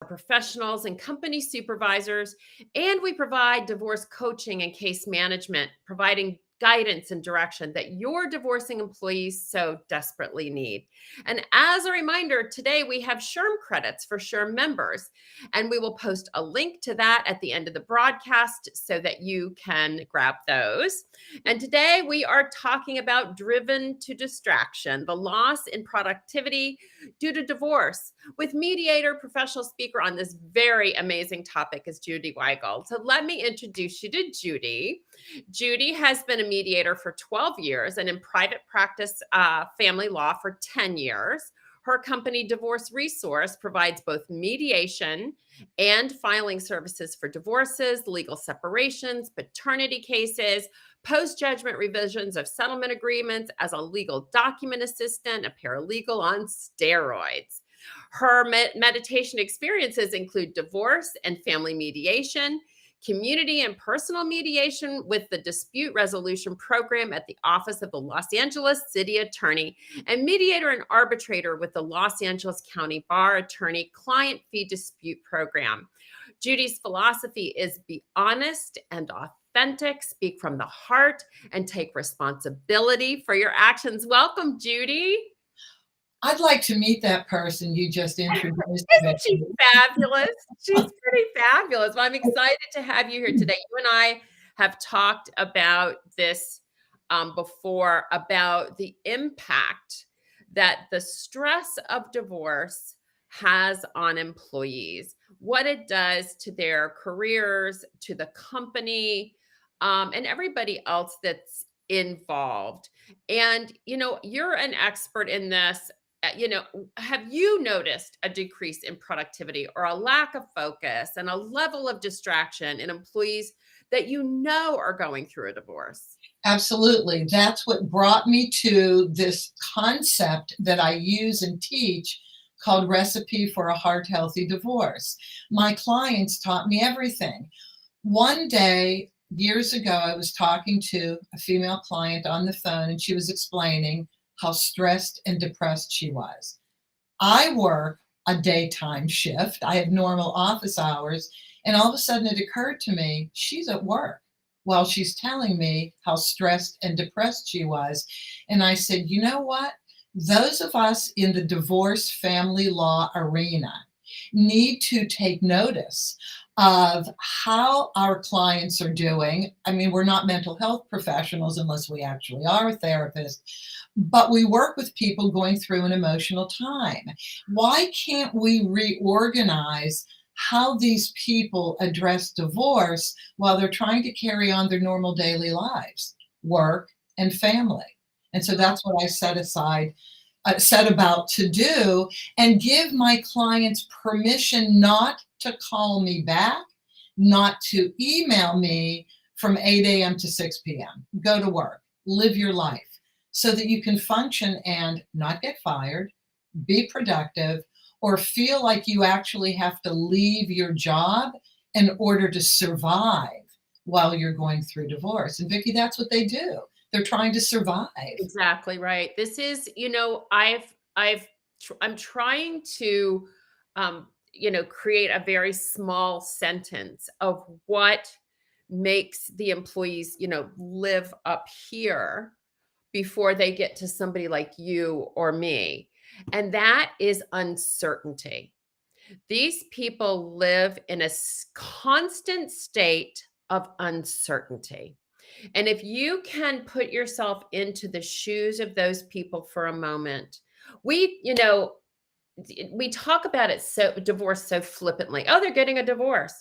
professionals and company supervisors, and we provide divorce coaching and case management, providing guidance and direction that your divorcing employees so desperately need. And as a reminder, today we have SHRM credits for SHRM members, and we will post a link to that at the end of the broadcast so that you can grab those. And today we are talking about driven to distraction, the loss in productivity due to divorce, with mediator, professional speaker on this very amazing topic is Judy Weigel. So let me introduce you to Judy. Judy has been a mediator for 12 years and in private practice family law for 10 years. Her company, Divorce Resource, provides both mediation and filing services for divorces, legal separations, paternity cases, post-judgment revisions of settlement agreements as a legal document assistant, a paralegal on steroids. Her meditation experiences include divorce and family mediation, community and personal mediation with the dispute resolution program at the Office of the Los Angeles City Attorney, and mediator and arbitrator with the Los Angeles County Bar Attorney Client Fee Dispute Program. Judy's philosophy is be honest and authentic, speak from the heart, and take responsibility for your actions. Welcome, Judy. I'd like to meet that person you just introduced. Isn't she fabulous? She's pretty fabulous. Well, I'm excited to have you here today. You and I have talked about this before, about the impact that the stress of divorce has on employees, what it does to their careers, to the company, and everybody else that's involved. And, you're an expert in this. Have you noticed a decrease in productivity or a lack of focus and a level of distraction in employees that are going through a divorce? Absolutely. That's what brought me to this concept that I use and teach called Recipe for a Heart Healthy Divorce. My clients taught me everything. One day, years ago, I was talking to a female client on the phone, and she was explaining how stressed and depressed she was. I work a daytime shift. I have normal office hours. And all of a sudden it occurred to me, she's at work while she's telling me how stressed and depressed she was. And I said, you know what? Those of us in the divorce family law arena need to take notice of how our clients are doing. I mean, we're not mental health professionals unless we actually are therapists, but we work with people going through an emotional time. Why can't we reorganize how these people address divorce while they're trying to carry on their normal daily lives, work and family? And so that's what I set about to do, and give my clients permission not to call me back, not to email me from 8 a.m. to 6 p.m. Go to work, live your life so that you can function and not get fired, be productive, or feel like you actually have to leave your job in order to survive while you're going through divorce. And Vicki, that's what they do. They're trying to survive. Exactly right. This is, I'm trying to, create a very small sentence of what makes the employees, live up here before they get to somebody like you or me. And that is uncertainty. These people live in a constant state of uncertainty. And if you can put yourself into the shoes of those people for a moment, we talk about divorce so flippantly. Oh, they're getting a divorce.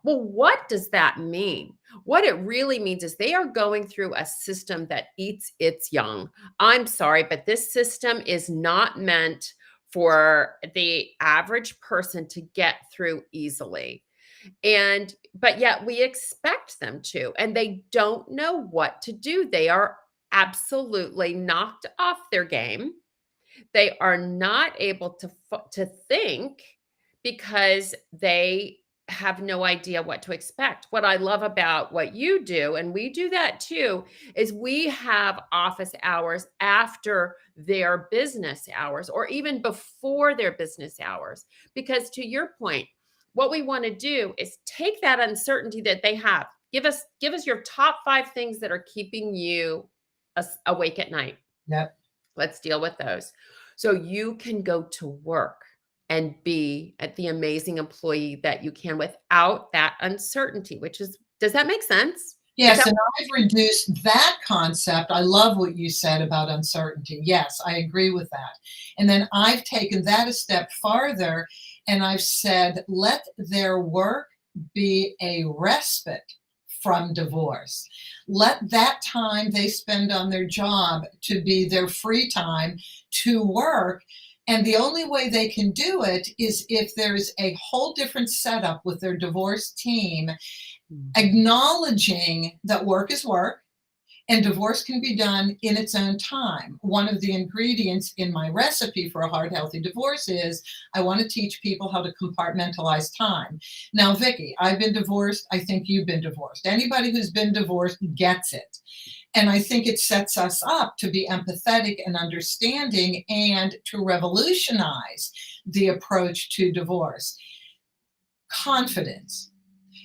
Well, what does that mean? What it really means is they are going through a system that eats its young. I'm sorry, but this system is not meant for the average person to get through easily. But yet we expect them to, and they don't know what to do. They are absolutely knocked off their game. They are not able to think because they have no idea what to expect. What I love about what you do, and we do that too, is we have office hours after their business hours or even before their business hours. Because to your point, what we want to do is take that uncertainty that they have. Give us your top 5 things that are keeping you awake at night. Yep. Let's deal with those. So you can go to work and be at the amazing employee that you can without that uncertainty, does that make sense? Yes, and I've reduced that concept. I love what you said about uncertainty. Yes, I agree with that. And then I've taken that a step farther and I've said, let their work be a respite from divorce. Let that time they spend on their job to be their free time to work. And the only way they can do it is if there's a whole different setup with their divorce team, acknowledging that work is work and divorce can be done in its own time. One of the ingredients in my recipe for a heart healthy divorce is I want to teach people how to compartmentalize time. Now, Vicki, I've been divorced. I think you've been divorced. Anybody who's been divorced gets it. And I think it sets us up to be empathetic and understanding and to revolutionize the approach to divorce. Confidence.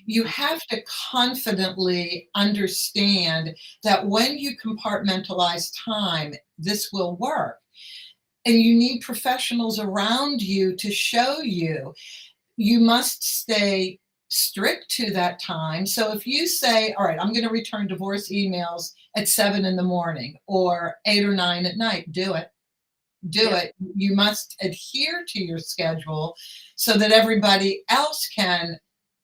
You have to confidently understand that when you compartmentalize time, this will work. And you need professionals around you to show you. You must stay strict to that time. So if you say, all right, I'm going to return divorce emails at 7 in the morning or 8 or 9 at night, do it. Do it. You must adhere to your schedule so that everybody else can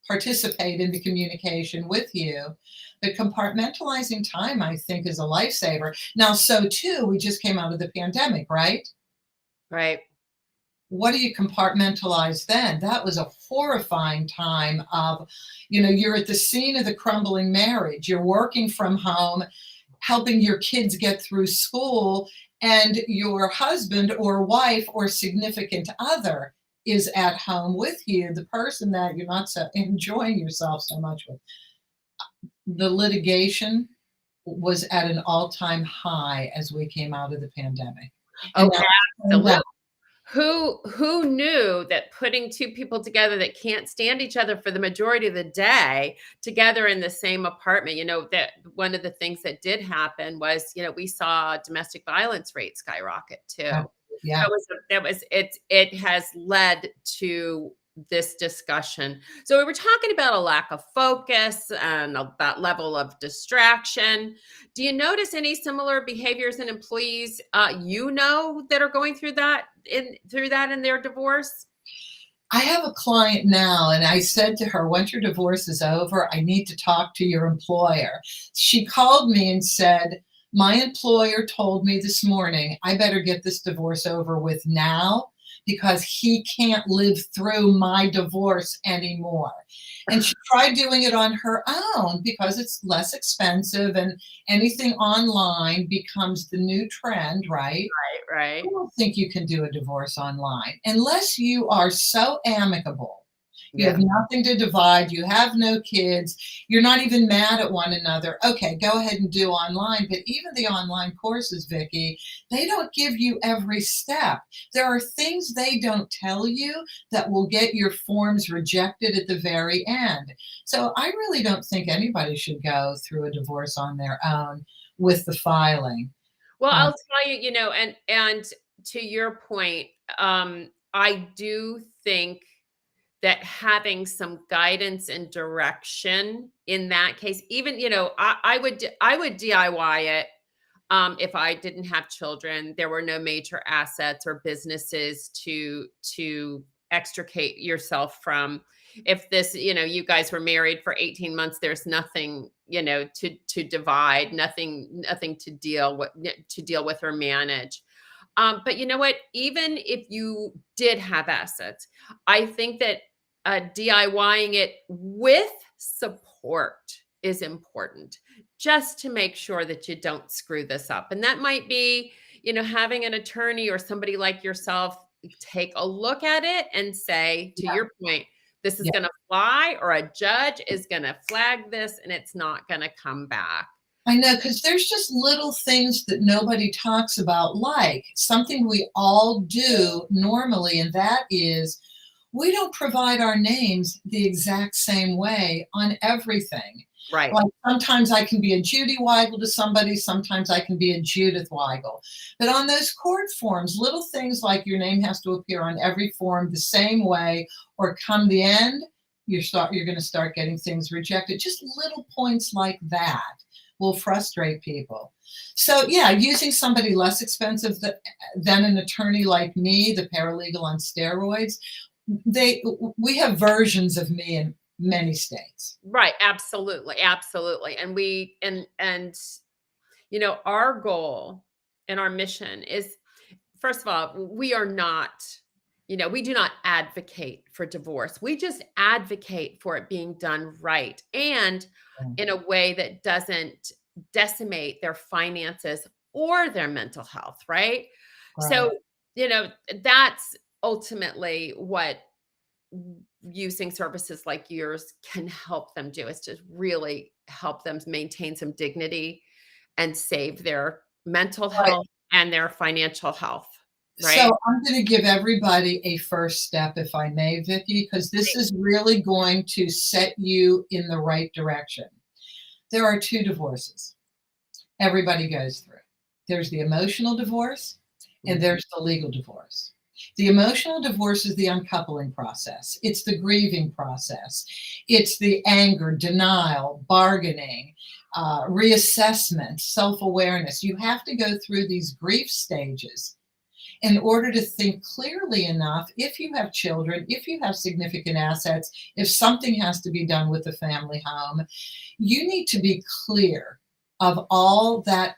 participate in the communication with you. But compartmentalizing time, I think, is a lifesaver. Now, so too, we just came out of the pandemic, right? Right. What do you compartmentalize then? That was a horrifying time of, you're at the scene of the crumbling marriage. You're working from home, helping your kids get through school, and your husband or wife or significant other is at home with you, the person that you're not so enjoying yourself so much with. The litigation was at an all-time high as we came out of the pandemic. Oh, absolutely. Who knew that putting two people together that can't stand each other for the majority of the day together in the same apartment, that one of the things that did happen was, we saw domestic violence rates skyrocket too. Yeah. It has led to this discussion. So we were talking about a lack of focus and that level of distraction. Do you notice any similar behaviors in employees that are going through that in their divorce? I have a client now, and I said to her, once your divorce is over, I need to talk to your employer. She called me and said, my employer told me this morning, I better get this divorce over with now because he can't live through my divorce anymore. And she tried doing it on her own because it's less expensive and anything online becomes the new trend, right? Right. I don't think you can do a divorce online unless you are so amicable. You have nothing to divide. You have no kids. You're not even mad at one another. Okay, go ahead and do online. But even the online courses, Vicki, they don't give you every step. There are things they don't tell you that will get your forms rejected at the very end. So I really don't think anybody should go through a divorce on their own with the filing. Well, I'll tell you, and to your point, I do think that having some guidance and direction in that case, even, I would DIY it. If I didn't have children, there were no major assets or businesses to extricate yourself from. If this, you guys were married for 18 months, there's nothing, to divide, nothing to deal with or manage. But you know what? Even if you did have assets, I think that DIYing it with support is important, just to make sure that you don't screw this up. And that might be, having an attorney or somebody like yourself take a look at it and say, to your point, this is going to fly, or a judge is going to flag this and it's not going to come back. I know, because there's just little things that nobody talks about, like something we all do normally, and that is we don't provide our names the exact same way on everything. Right. Like sometimes I can be a Judy Weigel to somebody, sometimes I can be a Judith Weigel. But on those court forms, little things like your name has to appear on every form the same way, or come the end, you're going to start getting things rejected. Just little points like that will frustrate people. So yeah, using somebody less expensive than an attorney like me, the paralegal on steroids, we have versions of me in many states. Right. Absolutely. Absolutely. And our goal and our mission is, first of all, we are not, we do not advocate for divorce. We just advocate for it being done right and in a way that doesn't decimate their finances or their mental health, right? Right. So, that's ultimately what using services like yours can help them do, is to really help them maintain some dignity and save their mental Right. health and their financial health, right? So I'm going to give everybody a first step, if I may, Vicki, because this is really going to set you in the right direction. There are two divorces everybody goes through. There's the emotional divorce and there's the legal divorce. The emotional divorce is the uncoupling process. It's the grieving process. It's the anger, denial, bargaining, reassessment, self-awareness. You have to go through these grief stages in order to think clearly enough. If you have children, if you have significant assets, if something has to be done with the family home, you need to be clear of all that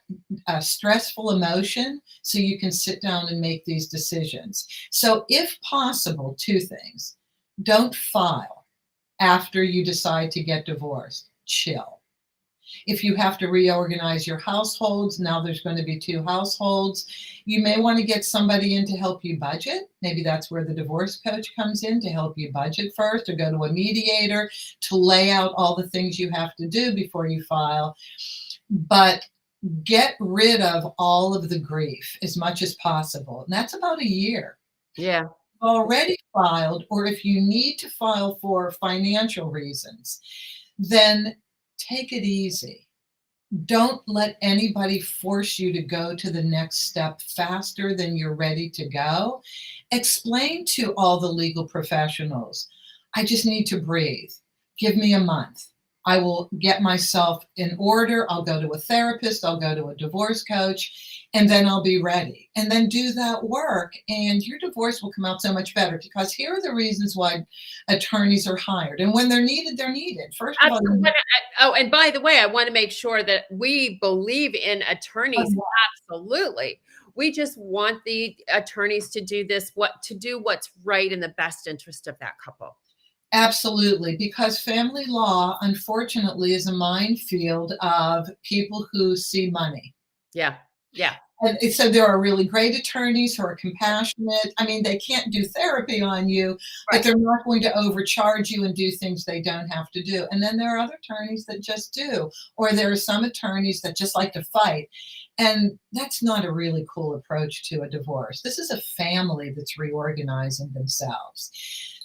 stressful emotion so you can sit down and make these decisions. So if possible, two things. Don't file after you decide to get divorced. Chill. If you have to reorganize your households, now there's going to be two households. You may want to get somebody in to help you budget. Maybe that's where the divorce coach comes in, to help you budget first, or go to a mediator to lay out all the things you have to do before you file. But get rid of all of the grief as much as possible. And that's about a year. Yeah. Already filed, or if you need to file for financial reasons, then take it easy. Don't let anybody force you to go to the next step faster than you're ready to go. Explain to all the legal professionals, I just need to breathe. Give me a month. I will get myself in order. I'll go to a therapist. I'll go to a divorce coach, and then I'll be ready. And then do that work, and your divorce will come out so much better, because here are the reasons why attorneys are hired. And when they're needed, they're needed. First of all, and by the way, I want to make sure that we believe in attorneys. Absolutely. We just want the attorneys to do what's right in the best interest of that couple. Absolutely, because family law, unfortunately, is a minefield of people who see money. Yeah. Yeah. And so there are really great attorneys who are compassionate. I mean, they can't do therapy on you, but they're not going to overcharge you and do things they don't have to do. And then there are other attorneys that just do, or there are some attorneys that just like to fight. And that's not a really cool approach to a divorce. This is a family that's reorganizing themselves.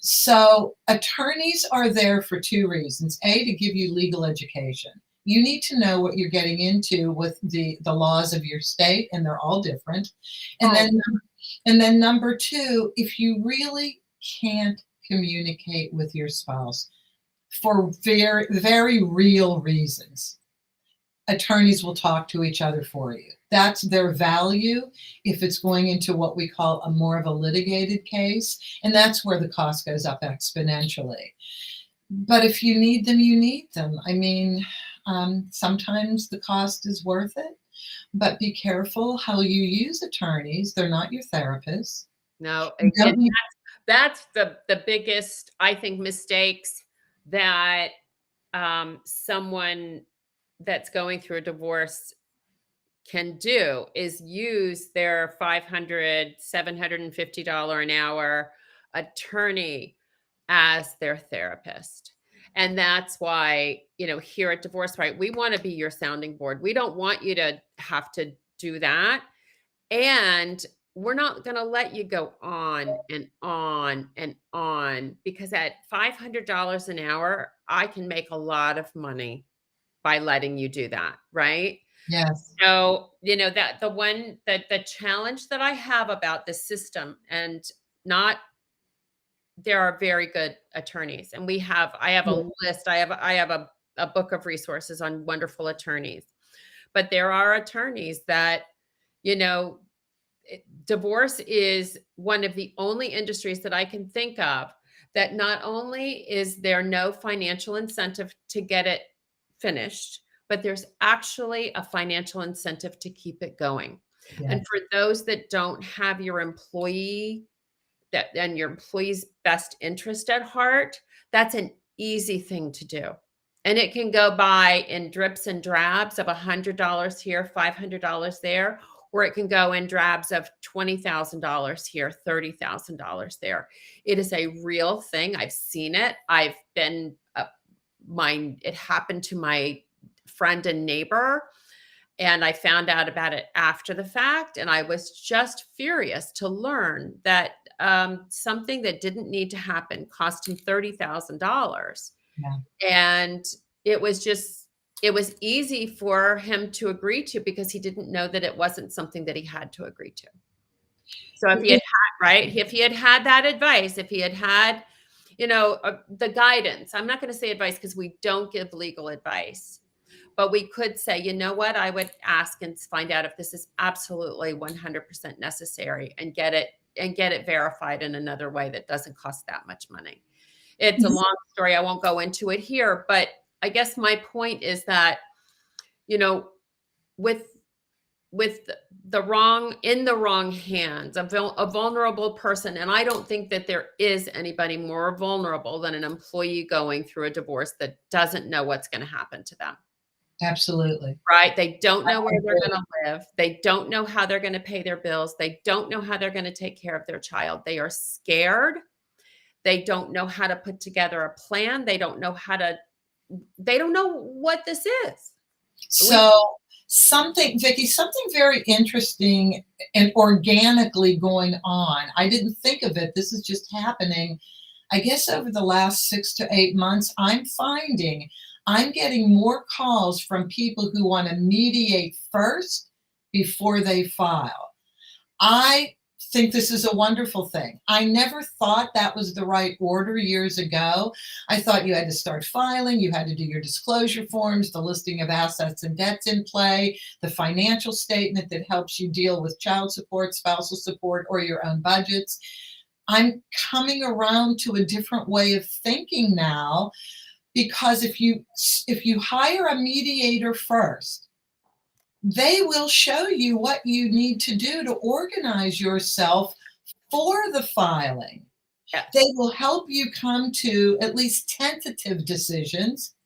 So attorneys are there for two reasons. A, to give you legal education. You need to know what you're getting into with the laws of your state, and they're all different. And then number two, if you really can't communicate with your spouse for very, very real reasons, attorneys will talk to each other for you. That's their value if it's going into what we call a more of a litigated case, and that's where the cost goes up exponentially. But if you need them, you need them. I mean, sometimes the cost is worth it, but be careful how you use attorneys. They're not your therapists. No, that's the biggest, I think, mistakes that someone that's going through a divorce can do, is use their $500, $750 an hour attorney as their therapist. And that's why, here at Divorce Right, we want to be your sounding board. We don't want you to have to do that. And we're not going to let you go on and on and on, because at $500 an hour, I can make a lot of money by letting you do that, right? Yes. So, that the challenge that I have about the system, and not there are very good attorneys, and I have Yeah. a list. I have a book of resources on wonderful attorneys. But there are attorneys that, you know, divorce is one of the only industries that I can think of that not only is there no financial incentive to get it finished, but there's actually a financial incentive to keep it going. Yeah. And for those that don't have your employee's best interest at heart, that's an easy thing to do. And it can go by in drips and drabs of $100 here, $500 there, or it can go in drabs of $20,000 here, $30,000 there. It is a real thing. I've seen it. It happened to my friend and neighbor, and I found out about it after the fact. And I was just furious to learn that something that didn't need to happen cost him $30,000. Yeah. And it was easy for him to agree to, because he didn't know that it wasn't something that he had to agree to. So if he had had that advice, if he had had, the guidance, I'm not going to say advice because we don't give legal advice, but we could say, you know what, I would ask and find out if this is absolutely 100% necessary, and get it verified in another way that doesn't cost that much money. It's a long story. I won't go into it here, but I guess my point is that, with in the wrong hands, a vulnerable person, and I don't think that there is anybody more vulnerable than an employee going through a divorce that doesn't know what's going to happen to them. Absolutely. Right? They don't know where they're going to live. They don't know how they're going to pay their bills. They don't know how they're going to take care of their child. They are scared. They don't know how to put together a plan. They don't know what this is. So Vicki, something very interesting and organically going on. I didn't think of it. This is just happening. I guess over the last 6 to 8 months, I'm getting more calls from people who want to mediate first before they file. I think this is a wonderful thing. I never thought that was the right order years ago. I thought you had to start filing, you had to do your disclosure forms, the listing of assets and debts in play, the financial statement that helps you deal with child support, spousal support, or your own budgets. I'm coming around to a different way of thinking now, because if you hire a mediator first, they will show you what you need to do to organize yourself for the filing. Yes. They will help you come to at least tentative decisions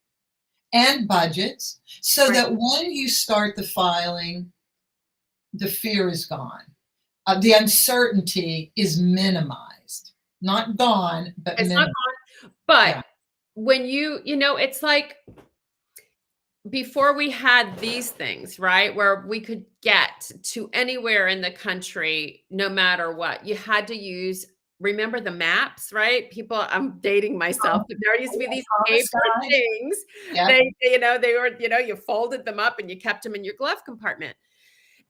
and budgets, so that when you start the filing, the fear is gone. The uncertainty is minimized. Not gone, but it's minimized. not gone. But Yeah. when it's like, before we had these things, right, where we could get to anywhere in the country, no matter what, you had to remember the maps, right? People, I'm dating myself, but there used to be these paper things. Yeah. They were, you folded them up and you kept them in your glove compartment.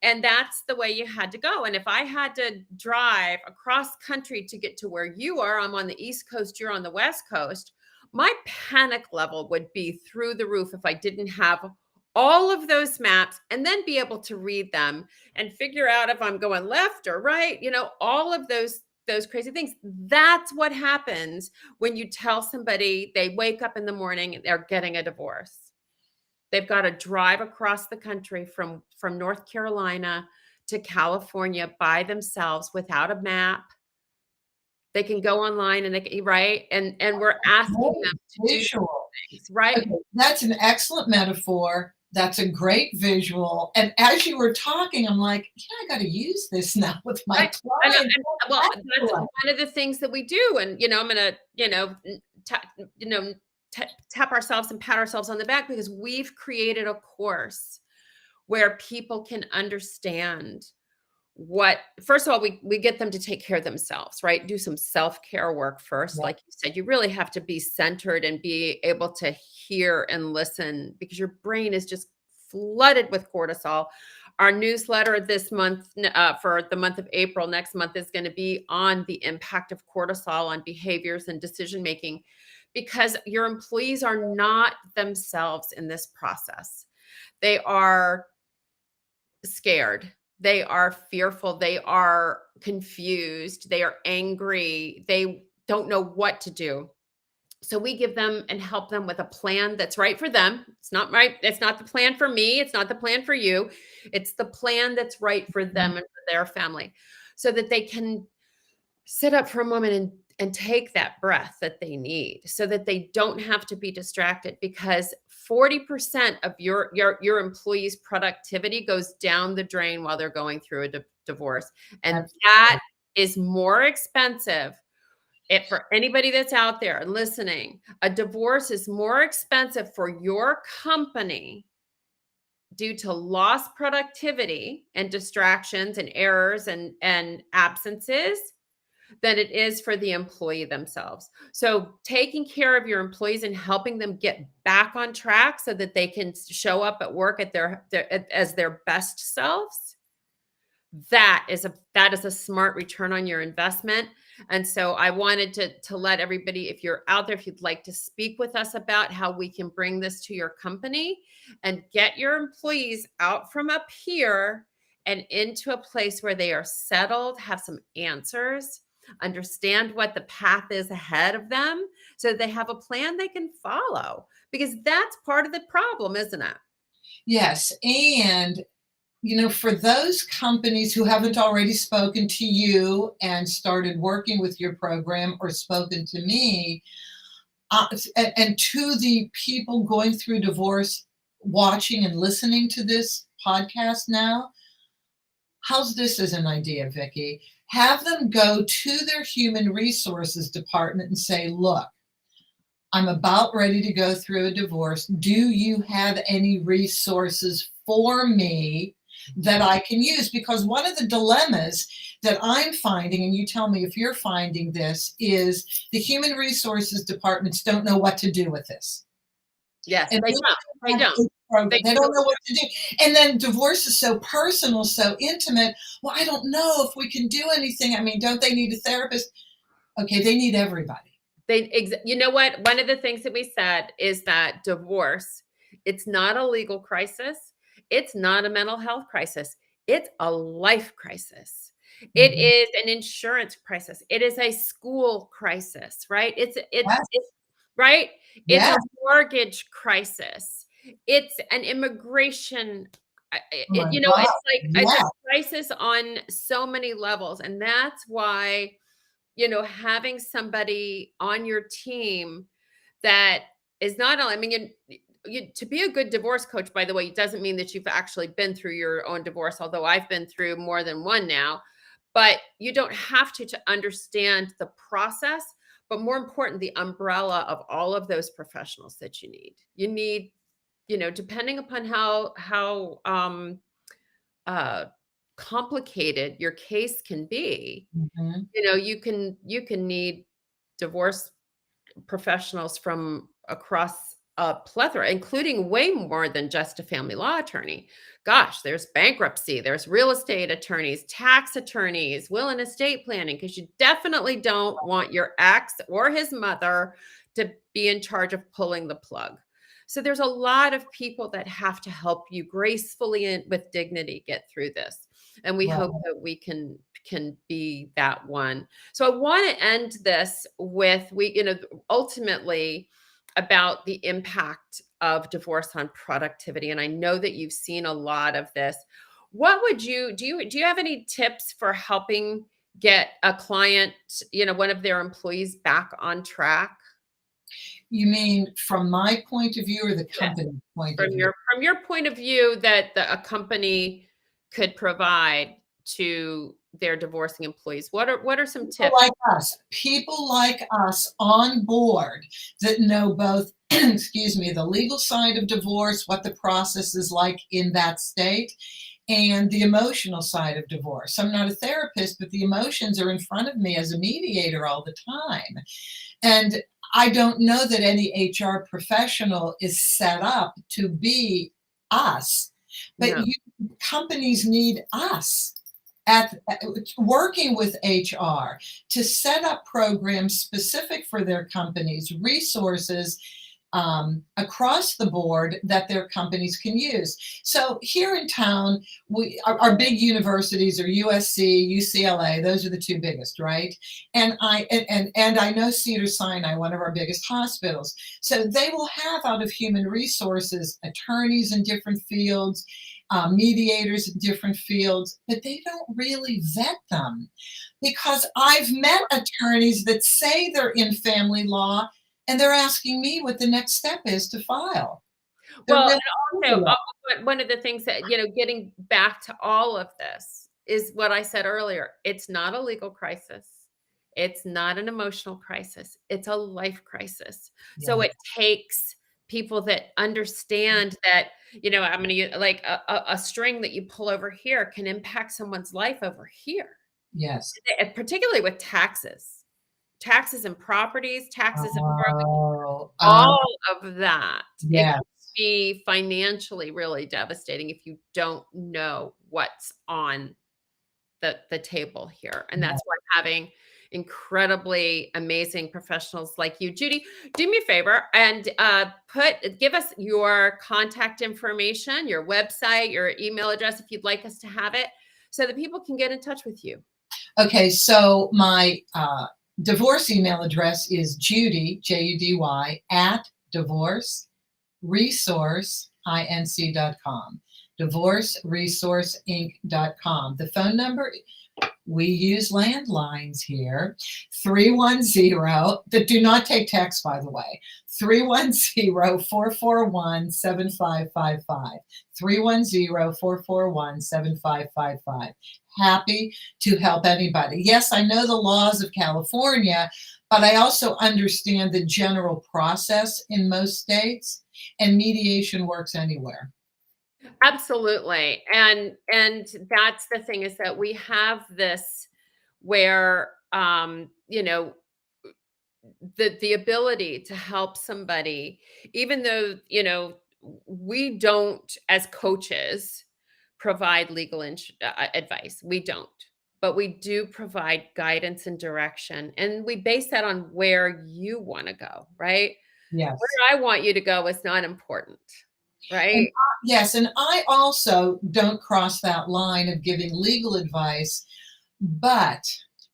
And that's the way you had to go. And if I had to drive across country to get to where you are, I'm on the East Coast, you're on the West Coast, my panic level would be through the roof if I didn't have all of those maps, and then be able to read them and figure out if I'm going left or right, all of those crazy things. That's what happens when you tell somebody they wake up in the morning and they're getting a divorce. They've got to drive across the country from North Carolina to California by themselves without a map. They can go online and right? And we're asking them to do things, right? Okay, that's an excellent metaphor. That's a great visual. And as you were talking, I'm like, I got to use this now with my clients. Well, that's one of the things that we do. And, I'm going to, tap ourselves and pat ourselves on the back, because we've created a course where people can understand what, first of all, we get them to take care of themselves, right? Do some self-care work first. Yeah. Like you said, you really have to be centered and be able to hear and listen, because your brain is just flooded with cortisol. Our newsletter this month, for the month of April, next month, is going to be on the impact of cortisol on behaviors and decision making, because your employees are not themselves in this process. They are scared. They are fearful. They are confused. They are angry. They don't know what to do. So we give them and help them with a plan that's right for them. It's not right. It's not the plan for me. It's not the plan for you. It's the plan that's right for them and for their family, so that they can sit up for a moment and take that breath that they need, so that they don't have to be distracted, because 40% of your employees' productivity goes down the drain while they're going through a divorce. And Absolutely. that is more expensive. If for anybody that's out there listening, a divorce is more expensive for your company due to lost productivity and distractions and errors and absences than it is for the employee themselves. So taking care of your employees and helping them get back on track so that they can show up at work at as their best selves, that is a smart return on your investment. And so I wanted to let everybody, if you're out there, if you'd like to speak with us about how we can bring this to your company and get your employees out from up here and into a place where they are settled, have some answers, understand what the path is ahead of them, so they have a plan they can follow, because that's part of the problem, isn't it? Yes. And, for those companies who haven't already spoken to you and started working with your program or spoken to me, and to the people going through divorce, watching and listening to this podcast now, how's this as an idea, Vicki? Have them go to their human resources department and say, look, I'm about ready to go through a divorce. Do you have any resources for me that I can use? Because one of the dilemmas that I'm finding, and you tell me if you're finding this, is the human resources departments don't know what to do with this. Yes, And they don't. they don't know what to do. And then divorce is so personal, so intimate. Well, I don't know if we can do anything. I mean, don't they need a therapist? Okay, they need everybody. You know what? One of the things that we said is that divorce, it's not a legal crisis. It's not a mental health crisis. It's a life crisis. It Mhm. is an insurance crisis. It is a school crisis, right? It's Yes. right. It's Yeah. a mortgage crisis. It's an immigration. Oh my It's God. like it's Yeah. a crisis on so many levels, and that's why having somebody on your team that is not only, I mean, to be a good divorce coach, by the way, doesn't mean that you've actually been through your own divorce, although I've been through more than one now. But you don't have to understand the process, but more important, the umbrella of all of those professionals that you need. You need, depending upon how uh, complicated your case can be, Mhm. you can need divorce professionals from across a plethora, including way more than just a family law attorney. Gosh, there's bankruptcy, there's real estate attorneys, tax attorneys, will and estate planning, because you definitely don't want your ex or his mother to be in charge of pulling the plug. So there's a lot of people that have to help you gracefully and with dignity get through this. And we Right. hope that we can be that one. So I want to end this with ultimately about the impact of divorce on productivity. And I know that you've seen a lot of this. What would you do you have any tips for helping get a client, one of their employees back on track? You mean from my point of view or the company point of From view? your point of view, that a company could provide to their divorcing employees. What are some People tips? like us, people like us on board that know both, excuse me, the legal side of divorce, what the process is like in that state, and the emotional side of divorce. I'm not a therapist, but the emotions are in front of me as a mediator all the time. And I don't know that any HR professional is set up to be us, but No. companies need us at working with HR to set up programs specific for their companies, resources across the board that their companies can use. So here in town, our big universities are USC, UCLA. Those are the two biggest, right? And I know Cedars-Sinai, one of our biggest hospitals. So they will have out of human resources attorneys in different fields, mediators in different fields, but they don't really vet them, because I've met attorneys that say they're in family law and they're asking me what the next step is to file. They're Well, really and also, curious. one of the things that, getting back to all of this is what I said earlier. It's not a legal crisis. It's not an emotional crisis. It's a life crisis. So Yeah. it takes people that understand that, I'm going to use like a string that you pull over here can impact someone's life over here, Yes. and particularly with taxes and properties, taxes and Oh, all of that. It yes. can be financially really devastating if you don't know what's on the table here, and Yeah. that's why having incredibly amazing professionals like you. Judy, do me a favor and give us your contact information, your website, your email address if you'd like us to have it, so that people can get in touch with you. Okay, so my divorce email address is Judy, Judy, at divorceresourceinc.com. Divorceresourceinc.com. The phone number, we use landlines here, 310, that do not take text, by the way, 310-441-7555, 310-441-7555. Happy to help anybody. Yes, I know the laws of California, but I also understand the general process in most states, and mediation works anywhere. Absolutely. And that's the thing, is that we have this where the ability to help somebody, even though, we don't as coaches provide legal advice. We don't. But we do provide guidance and direction. And we base that on where you want to go, right? Yes. Where I want you to go is not important, And right? yes, and I also don't cross that line of giving legal advice, but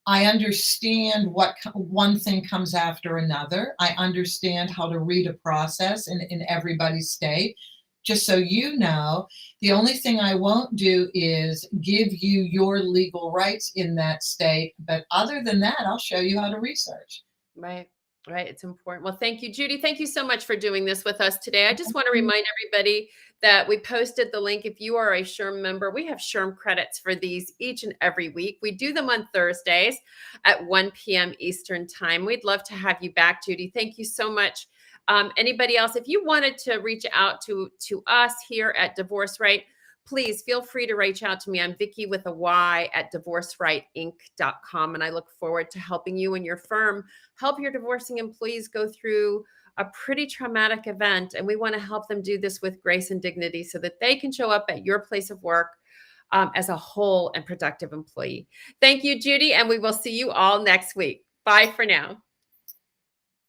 I understand what one thing comes after another. I understand how to read a process in everybody's state. Just so you know, the only thing I won't do is give you your legal rights in that state. But other than that, I'll show you how to research. Right. Right. It's important. Well, thank you, Judy. Thank you so much for doing this with us today. I just want to remind everybody that we posted the link. If you are a SHRM member, we have SHRM credits for these each and every week. We do them on Thursdays at 1 p.m. Eastern time. We'd love to have you back, Judy. Thank you so much. Anybody else, if you wanted to reach out to us here at Divorce Right, please feel free to reach out to me. I'm Vicki with a Y at divorcerightinc.com. And I look forward to helping you and your firm help your divorcing employees go through a pretty traumatic event. And we want to help them do this with grace and dignity so that they can show up at your place of work as a whole and productive employee. Thank you, Judy. And we will see you all next week. Bye for now.